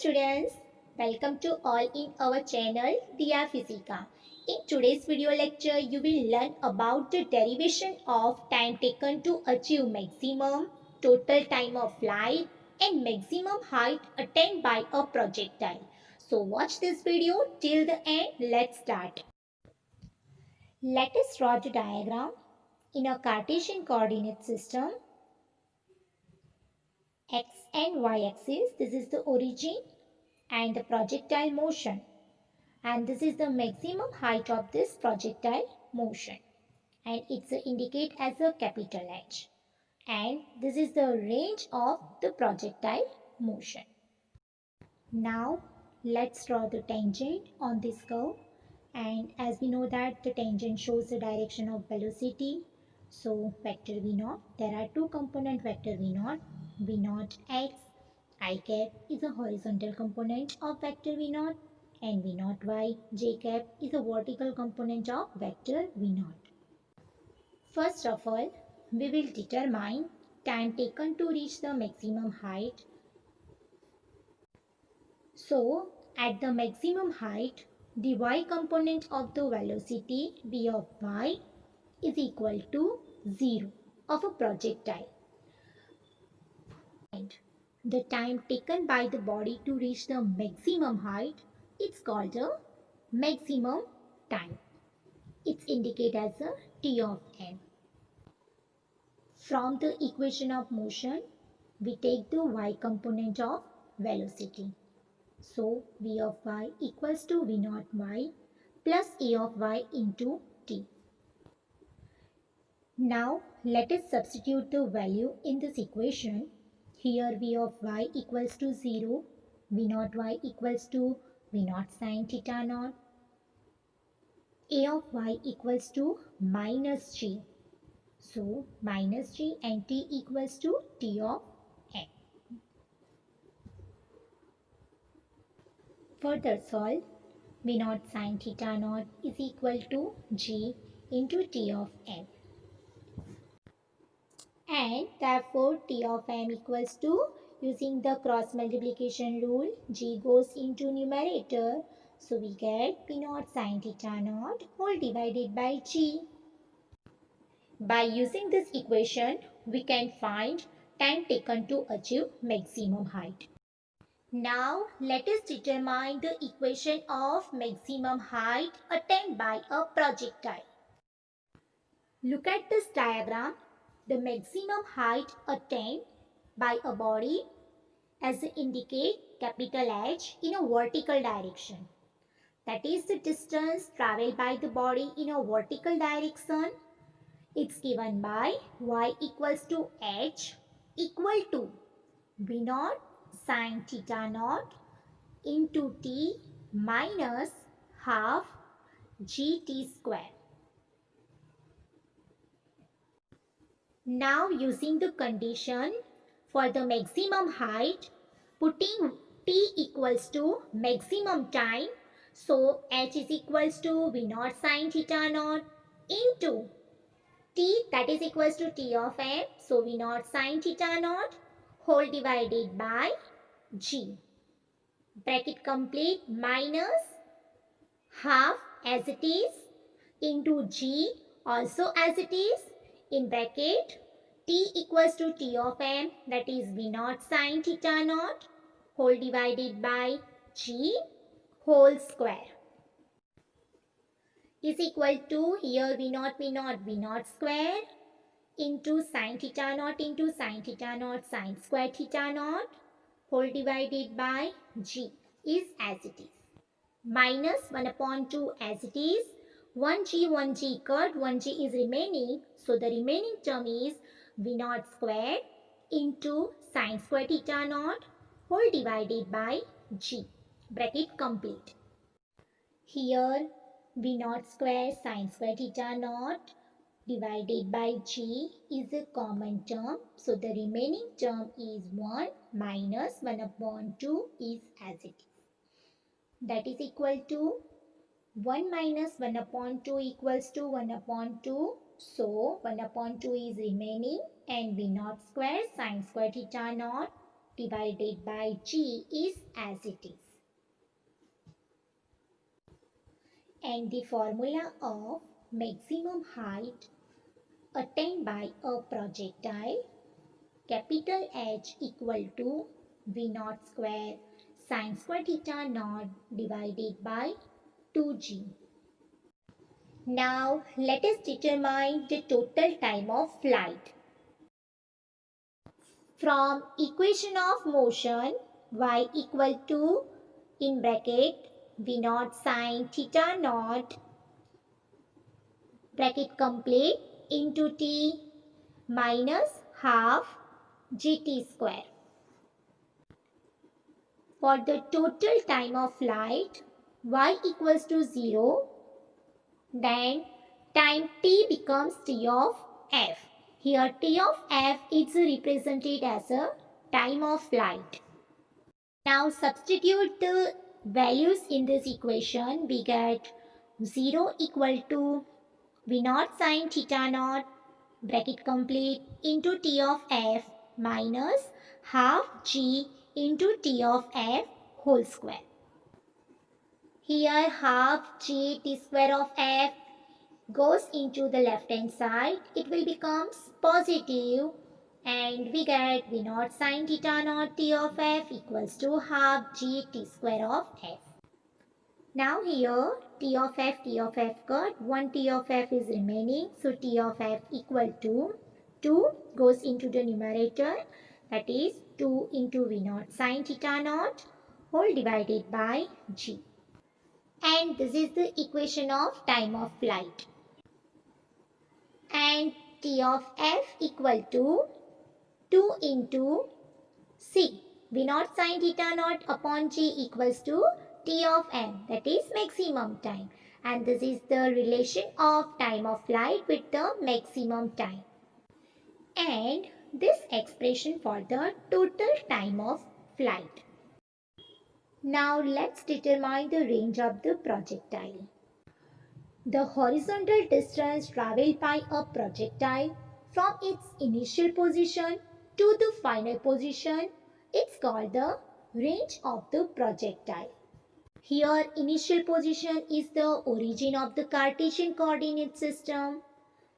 students, welcome to all in our channel Diya Physica. In today's video lecture, you will learn about the derivation of time taken to achieve maximum, total time of flight and maximum height attained by a projectile. So watch this video till the end. Let's start. Let us draw the diagram in a Cartesian coordinate system. X and Y axis, this is the origin and the projectile motion, and this is the maximum height of this projectile motion, and it's indicate as a capital H, and this is the range of the projectile motion. Now let's draw the tangent on this curve, and as we know that the tangent shows the direction of velocity, so vector v naught, there are two component vector v naught x I cap is a horizontal component of vector v naught and v naught y j cap is a vertical component of vector v naught. First of all, we will determine time taken to reach the maximum height. So, at the maximum height, the y component of the velocity v of y is equal to 0 of a projectile. And the time taken by the body to reach the maximum height, it's called a maximum time. It's indicated as a t of m. From the equation of motion, we take the y component of velocity. So, v of y equals to v naught y plus a of y into t. Now, let us substitute the value in this equation. Here v of y equals to 0, v naught y equals to v naught sine theta naught, a of y equals to minus g. So minus g and t equals to t of n. Further solve, v naught sine theta naught is equal to g into t of n. And therefore t of m equals to, using the cross multiplication rule, g goes into numerator, so we get p naught sine theta naught whole divided by g. By using this equation, we can find time taken to achieve maximum height. Now let us determine the equation of maximum height attained by a projectile. Look at this diagram. The maximum height attained by a body as indicate capital H in a vertical direction. That is the distance traveled by the body in a vertical direction. It's given by y equals to h equal to v naught sine theta naught into t minus half gt square. Now using the condition for the maximum height, putting t equals to maximum time, so h is equals to v naught sine theta naught into t, that is equals to t of m, so v naught sine theta naught whole divided by g. Bracket complete minus half as it is into g also as it is in bracket t equals to t of m, that is v naught sine theta naught whole divided by g whole square is equal to, here v naught square into sine theta naught sine square theta naught whole divided by g is as it is. Minus 1 upon 2 as it is. 1g cut, 1g is remaining. So the remaining term is v naught square into sine square theta naught whole divided by g. Bracket complete. Here v naught square sine square theta naught divided by g is a common term. So the remaining term is 1 minus 1 upon 2 is as it is. That is equal to 1 minus 1 upon 2 equals to 1 upon 2. So 1 upon 2 is remaining and v naught square sine square theta naught divided by g is as it is. And the formula of maximum height attained by a projectile, capital H equal to V naught square sin square theta naught divided by 2g. Now let us determine the total time of flight. From equation of motion y equal to in bracket V naught sin theta naught bracket complete into t minus half gt square. For the total time of flight y equals to 0, then time t becomes t of f. Here t of f is represented as a time of flight. Now substitute the values in this equation. We get 0 equal to V naught sin theta naught bracket complete into t of f minus half g into t of f whole square. Here half g t square of f goes into the left hand side. It will become positive and we get V naught sin theta naught t of f equals to half g t square of f. Now here t of f got 1 t of f is remaining. So t of f equal to 2 goes into the numerator, that is 2 into V naught sin theta naught whole divided by g. And this is the equation of time of flight. And t of f equal to 2 into c. V naught sin theta naught upon g equals to t of m, that is maximum time. And this is the relation of time of flight with the maximum time. And this expression for the total time of flight. Now let's determine the range of the projectile. The horizontal distance traveled by a projectile from its initial position to the final position is called the range of the projectile. Here initial position is the origin of the Cartesian coordinate system.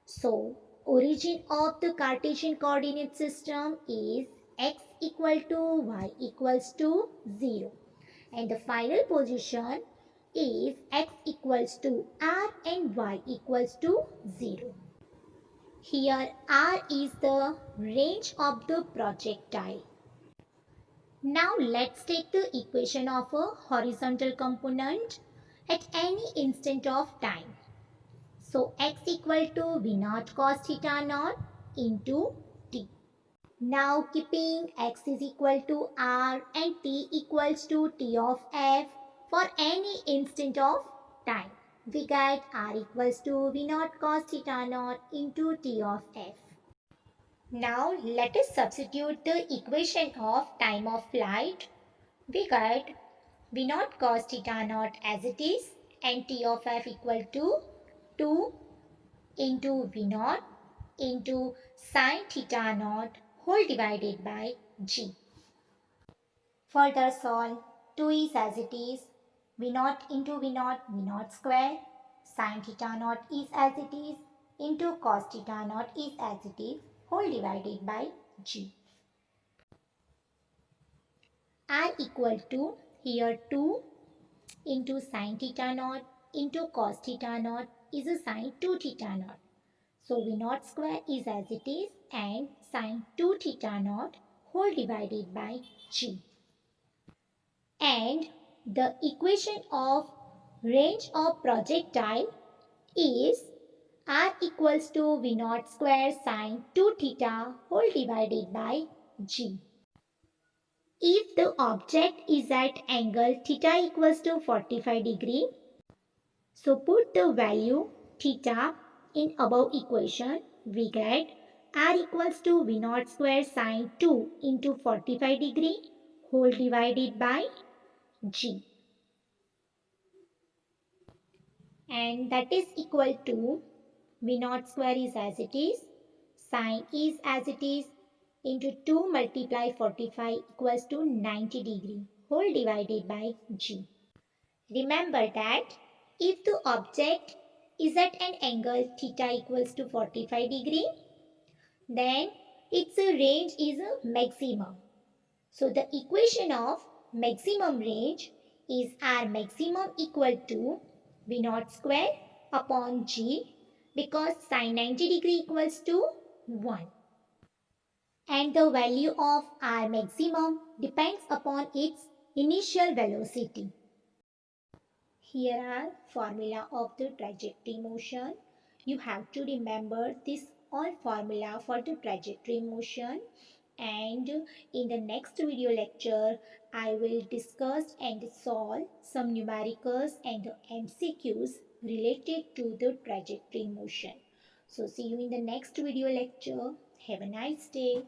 So origin of the Cartesian coordinate system is x equal to y equals to 0. And the final position is x equals to r and y equals to 0. Here r is the range of the projectile. Now let's take the equation of a horizontal component at any instant of time. So x equal to v naught cos theta naught into t. Now keeping x is equal to r and t equals to t of f for any instant of time, we get r equals to v naught cos theta naught into t of f. Now let us substitute the equation of time of flight. We get v naught cos theta naught as it is and t of f equal to 2 into v naught into sin theta naught whole divided by g. Further solve, 2 is as it is, v naught into v naught square, sin theta naught is as it is, into cos theta naught is as it is, whole divided by g. R equal to, here 2 into sin theta naught into cos theta naught is a sin 2 theta naught. So v naught square is as it is and sin 2 theta naught whole divided by g. And the equation of range of projectile is r equals to v naught square sin 2 theta whole divided by g. If the object is at angle theta equals to 45 degree, so put the value theta in above equation, we get r equals to v naught square sin 2 into 45 degree whole divided by g. And that is equal to v naught square is as it is, sin is as it is, into 2 multiply 45 equals to 90 degree whole divided by g. Remember that if the object is at an angle theta equals to 45 degree, then its range is a maximum. So the equation of maximum range is R maximum equal to V naught square upon G, because sin 90 degree equals to 1. And the value of R maximum depends upon its initial velocity. Here are formula of the trajectory motion. You have to remember this all formula for the trajectory motion, and in the next video lecture I will discuss and solve some numericals and MCQs related to the trajectory motion. So see you in the next video lecture. Have a nice day.